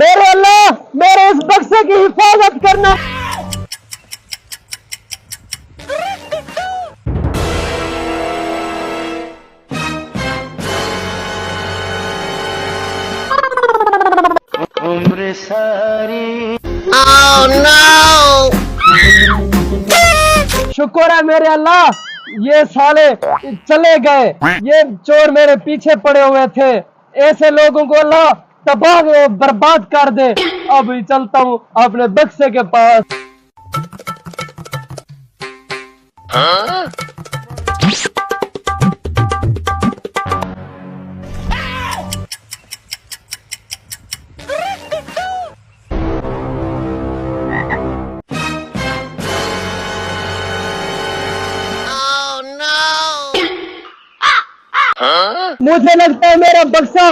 मेरे अल्लाह, मेरे इस बक्से की हिफाजत करना। उम्र सारी। शुक्र है मेरे अल्लाह, ये साले चले गए। ये चोर मेरे पीछे पड़े हुए थे। ऐसे लोगों को अल्लाह तबाह बर्बाद कर दे। अब ही चलता हूँ अपने बक्से के पास। मुझे लगता है मेरा बक्सा